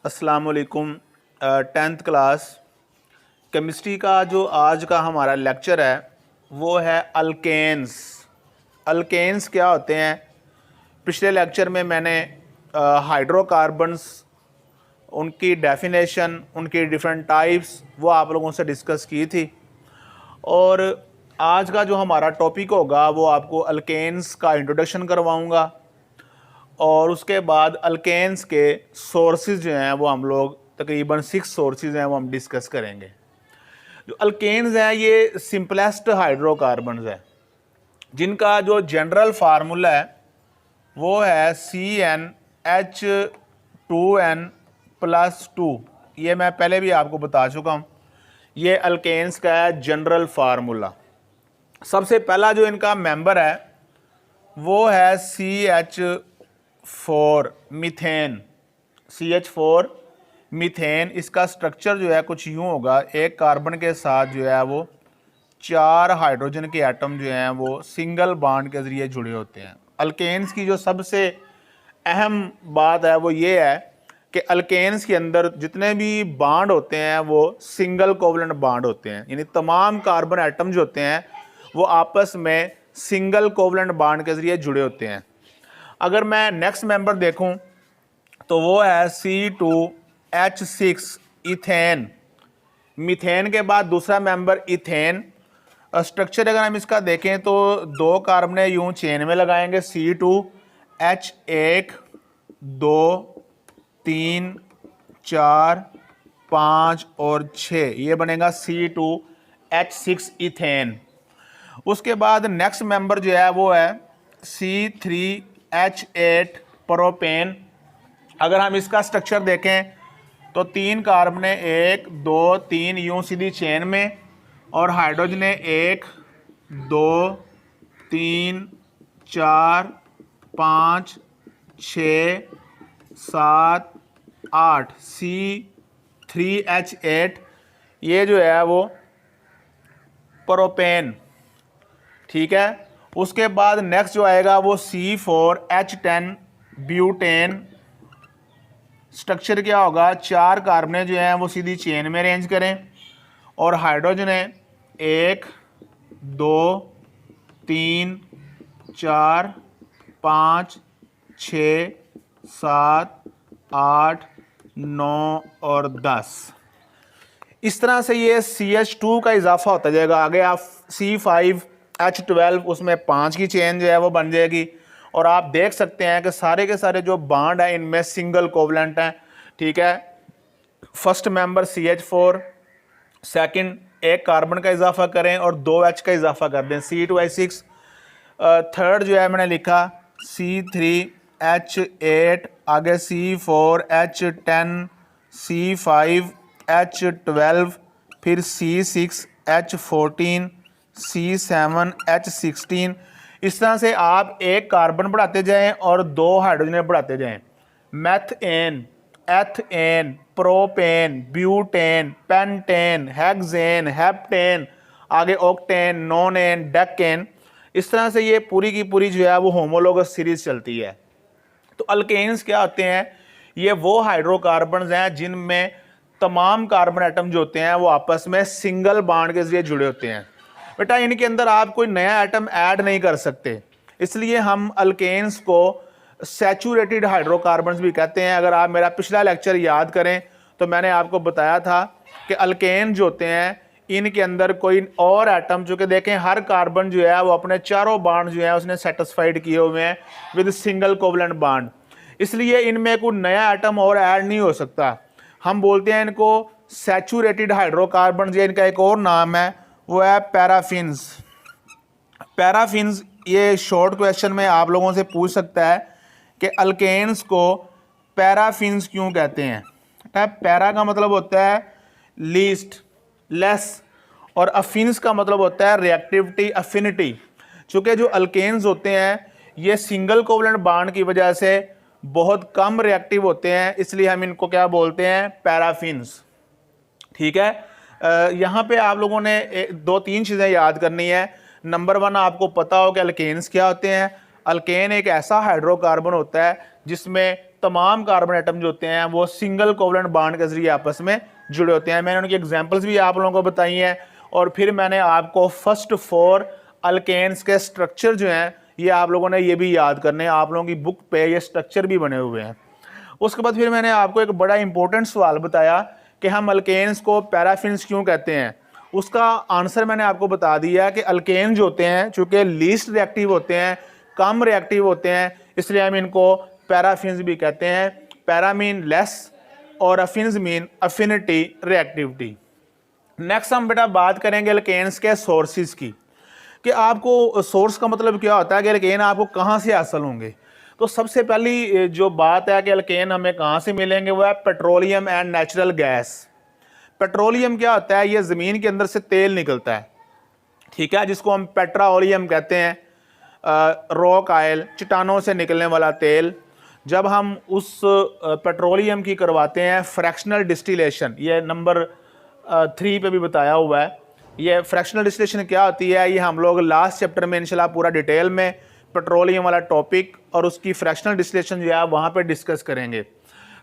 अस्सलाम वालेकुम। 10th class chemistry का जो आज का हमारा लेक्चर है वो है अल्केन्स। अल्केन्स क्या होते हैं? पिछले लेक्चर में मैंने हाइड्रोकार्बन्स, उनकी डेफिनेशन, उनकी डिफरेंट टाइप्स वो आप लोगों से डिस्कस की थी। और आज का जो हमारा टॉपिक होगा वो आपको अल्केन्स का इंट्रोडक्शन करवाऊँगा और उसके बाद अल्केन्स के सोर्सेज जो हैं वो हम लोग तकरीबन 6 सोर्सेज हैं वो हम डिस्कस करेंगे। जो अल्केन्स हैं ये सिंपलेस्ट हाइड्रोकार्बन्स है जिनका जो जनरल फार्मूला है वो है CnH2n+2। ये मैं पहले भी आपको बता चुका हूँ। ये अल्केन्स का है जनरल फार्मूला। सबसे पहला जो इनका मेंबर है वो है CH4 मीथेन। CH4 मीथेन, इसका स्ट्रक्चर जो है कुछ यूँ होगा, एक कार्बन के साथ जो है वो 4 हाइड्रोजन के एटम जो हैं वो सिंगल बॉन्ड के ज़रिए जुड़े होते हैं। अल्केन्स की जो सबसे अहम बात है वो ये है कि अल्केन्स के अंदर जितने भी बॉन्ड होते हैं वो सिंगल कोवलेंट बॉन्ड होते हैं, यानी तमाम कार्बन एटम जो होते हैं वो आपस में सिंगल कोवलेंट बॉन्ड के ज़रिए जुड़े होते हैं। अगर मैं नेक्स्ट मेंबर देखूं तो वो है C2H6 इथेन। मीथेन के बाद दूसरा मेंबर इथेन। स्ट्रक्चर अगर हम इसका देखें तो 2 कार्बन यूं चेन में लगाएंगे, C2H1 2 3 4 5 और 6, ये बनेगा C2H6 इथेन। उसके बाद नेक्स्ट मेंबर जो है वो है C3H8 प्रोपेन। अगर हम इसका स्ट्रक्चर देखें तो 3 कार्बन 1 2 3 यूं सीधी चेन में और हाइड्रोजन 1 2 3 4 5 6 7 8 C3H8, ये जो है वो प्रोपेन। ठीक है। उसके बाद नेक्स्ट जो आएगा वो C4H10 ब्यूटेन। स्ट्रक्चर क्या होगा, 4 कार्बन जो हैं वो सीधी चेन में अरेंज करें और हाइड्रोजन 1 2 3 4 5 6 7 8 9 और 10। इस तरह से ये CH2 का इजाफा होता जाएगा। आगे आप C5H12, उसमें 5 की चेन जो है वो बन जाएगी और आप देख सकते हैं कि सारे के सारे जो बॉन्ड हैं इनमें सिंगल कोवलेंट हैं। ठीक है। फर्स्ट मेंबर CH4, सेकंड एक कार्बन का इजाफा करें और 2 H का इजाफा कर दें, C2H6। थर्ड जो है मैंने लिखा C3H8, आगे C4H10, C5H12, फिर C6H14, C7H16। इस तरह से आप एक कार्बन बढ़ाते जाएं और 2 हाइड्रोजन बढ़ाते जाएं। Methane, ethane, propane, butane, pentane, hexane, heptane, आगे ऑक्टेन, नोनेन, डेकेन। इस तरह से ये पूरी की पूरी जो है वो होमोलोगस सीरीज चलती है। तो अल्केन्स क्या होते हैं? ये वो हाइड्रोकार्बन्स हैं जिनमें तमाम कार्बन एटम जो होते हैं वो आपस में सिंगल बॉन्ड के जरिए जुड़े होते हैं। बेटा इनके अंदर आप कोई नया एटम ऐड नहीं कर सकते, इसलिए हम अल्केन्स को सैचुरेटेड हाइड्रोकार्बन्स भी कहते हैं। अगर आप मेरा पिछला लेक्चर याद करें तो मैंने आपको बताया था कि अल्केन जो होते हैं इनके अंदर कोई और एटम, जो कि देखें हर कार्बन जो है वो अपने चारों बॉन्ड जो है उसने सेटिस्फाइड किए हुए हैं विद सिंगल कोवलेंट बॉन्ड, इसलिए इनमें कोई नया एटम और ऐड नहीं हो सकता। हम बोलते हैं इनको सैचुरेटेड हाइड्रोकार्बन, या इनका एक और नाम है वो है पैराफिन्स। पैराफिन्स, ये शॉर्ट क्वेश्चन में आप लोगों से पूछ सकता है कि अल्केन्स को पैराफिन्स क्यों कहते हैं। पैरा का मतलब होता है लीस्ट, लेस, और अफिन्स का मतलब होता है रिएक्टिविटी, अफिनिटी। चूँकि जो अल्केन्स होते हैं ये सिंगल कोवलेंट बॉन्ड की वजह से बहुत कम रिएक्टिव होते हैं, इसलिए हम इनको क्या बोलते हैं, पैराफिन्स। ठीक है। यहाँ पे आप लोगों ने 2-3 चीज़ें याद करनी है। नंबर 1, आपको पता हो कि अल्केन्स क्या होते हैं। अल्केन एक ऐसा हाइड्रोकार्बन होता है जिसमें तमाम कार्बन एटम जो होते हैं वो सिंगल कोवलेंट बॉन्ड के जरिए आपस में जुड़े होते हैं। मैंने उनकी एग्जांपल्स भी आप लोगों को बताई हैं और फिर मैंने आपको फर्स्ट 4 अल्केन्स के स्ट्रक्चर जो हैं ये आप लोगों ने ये भी याद करने हैं, आप लोगों की बुक पे ये स्ट्रक्चर भी बने हुए हैं। उसके बाद फिर मैंने आपको एक बड़ा इंपॉर्टेंट सवाल बताया कि हम अल्केन्स को पैराफिन्स क्यों कहते हैं। उसका आंसर मैंने आपको बता दिया कि अल्केन जो होते हैं चूँकि लीस्ट रिएक्टिव होते हैं, कम रिएक्टिव होते हैं, इसलिए हम इनको पैराफिन्स भी कहते हैं। पैरा मीन लेस और अफिन्स मीन अफिनिटी रिएक्टिविटी। नेक्स्ट हम बेटा बात करेंगे अल्केन्स के सोर्सेज की, कि आपको सोर्स का मतलब क्या होता है कि अल्केन आपको कहाँ से हासिल होंगे। तो सबसे पहली जो बात है कि अल्केन हमें कहाँ से मिलेंगे वो है petroleum and natural gas. Petroleum क्या होता है, ये ज़मीन के अंदर से तेल निकलता है, ठीक है, जिसको हम पेट्रोलियम कहते हैं। रॉक ऑयल, चट्टानों से निकलने वाला तेल। जब हम उस पेट्रोलियम की करवाते हैं फ्रैक्शनल डिस्टिलेशन, ये नंबर 3 पे भी बताया हुआ है। ये फ्रैक्शनल डिस्टिलेशन क्या होती है, ये हम लोग लास्ट चैप्टर में इंशाल्लाह पूरा डिटेल में पेट्रोलियम वाला टॉपिक और उसकी फ्रैक्शनल डिस्टिलेशन जो है वहाँ पे डिस्कस करेंगे।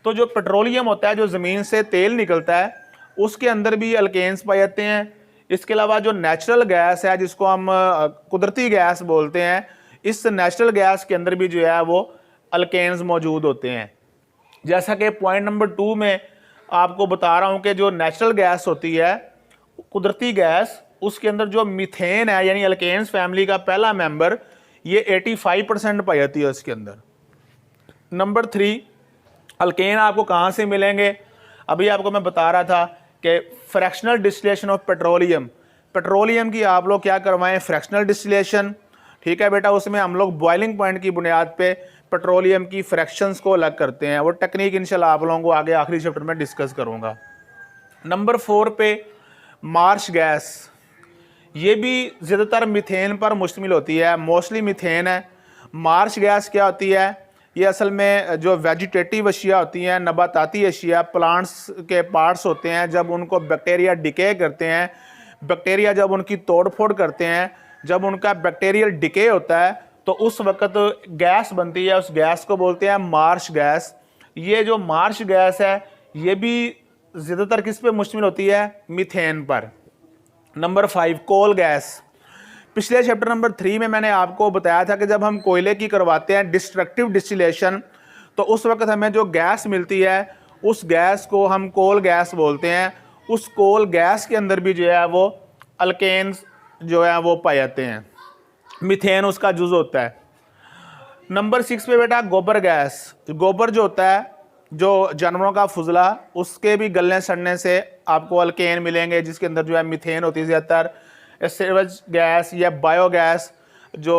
तो जो पेट्रोलियम होता है, जो ज़मीन से तेल निकलता है, उसके अंदर भी अल्केन्स पाए जाते हैं। इसके अलावा जो नेचुरल गैस है जिसको हम कुदरती गैस बोलते हैं, इस नेचुरल गैस के अंदर भी जो है वो अल्केन्स मौजूद होते हैं। जैसा कि पॉइंट नंबर 2 में आपको बता रहा हूँ कि जो नेचुरल गैस होती है, कुदरती गैस, उसके अंदर जो मीथेन है यानी अल्केन्स फैमिली का पहला मेंबर, ये 85% पाई जाती है उसके अंदर। नंबर 3 अल्केन आपको कहाँ से मिलेंगे, अभी आपको मैं बता रहा था कि fractional distillation of petroleum. Petroleum की आप लोग क्या करवाएं, फ्रैक्शनल डिस्टिलेशन, ठीक है बेटा। उसमें हम लोग बॉइलिंग पॉइंट की बुनियाद पे पेट्रोलियम की फ्रैक्शंस को अलग करते हैं। वो टेक्निक इंशाल्लाह आप लोगों को आगे आखिरी चैप्टर में डिस्कस करूँगा। नंबर 4 पे मार्श गैस, ये भी ज़्यादातर मीथेन पर मुश्तमिल होती है, मोस्टली मीथेन है। मार्श गैस क्या होती है, ये असल में जो वेजिटेटिव अशिया होती हैं, नबाताती अशिया, प्लांट्स के पार्ट्स होते हैं, जब उनको बैक्टीरिया डिके करते हैं, बैक्टीरिया जब उनकी तोड़ फोड़ करते हैं, जब उनका बैक्टीरियल डिके होता है तो उस वक्त गैस बनती है, उस गैस को बोलते हैं मार्श गैस। ये जो मार्श गैस है ये भी ज़्यादातर किस पे मुश्तमिल होती है, मीथेन पर। Number 5 coal gas. पिछले चैप्टर नंबर 3 में मैंने आपको बताया था कि जब हम कोयले की करवाते हैं डिस्ट्रक्टिव डिस्टिलेशन, तो उस वक्त हमें जो गैस मिलती है उस गैस को हम कोल गैस बोलते हैं। उस कोल गैस के अंदर भी जो है वो अल्केन्स जो है वो पाए जाते हैं, मीथेन उसका जुज़ होता है। नंबर 6 पे बेटा गोबर गैस। गोबर जो होता है, जो जानवरों का फुजला, उसके भी गलने सड़ने से आपको अल्केन मिलेंगे, जिसके अंदर जो है मीथेन होती है ज़्यादातर। सेवेज गैस या बायोगैस, जो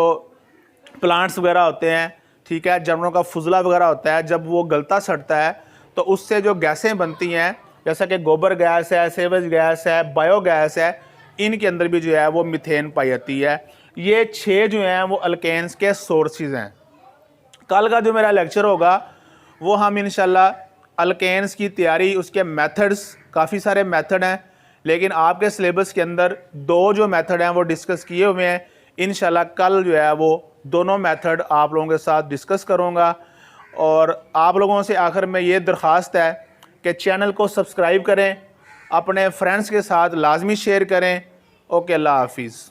प्लांट्स वगैरह होते हैं, ठीक है, जानवरों का फुजला वगैरह होता है, जब वो गलता सड़ता है तो उससे जो गैसें बनती हैं, जैसा कि गोबर गैस है, सेवेज गैस है, बायोगैस है, इनके अंदर भी जो है वो मीथेन पाई जाती है। ये 6 जो हैं वो अल्केन्स के सोर्सेज हैं। कल का जो मेरा लेक्चर होगा वो हम इंशाल्लाह अल्केन्स की तैयारी, उसके मेथड्स, काफ़ी सारे मेथड हैं, लेकिन आपके सिलेबस के अंदर 2 जो मेथड हैं वो डिस्कस किए हुए हैं। इंशाल्लाह कल जो है वो दोनों मेथड आप लोगों के साथ डिस्कस करूँगा। और आप लोगों से आखिर में ये दरख्वास्त है कि चैनल को सब्सक्राइब करें, अपने फ्रेंड्स के साथ लाजमी शेयर करें। ओके, अल्लाह हाफिज़।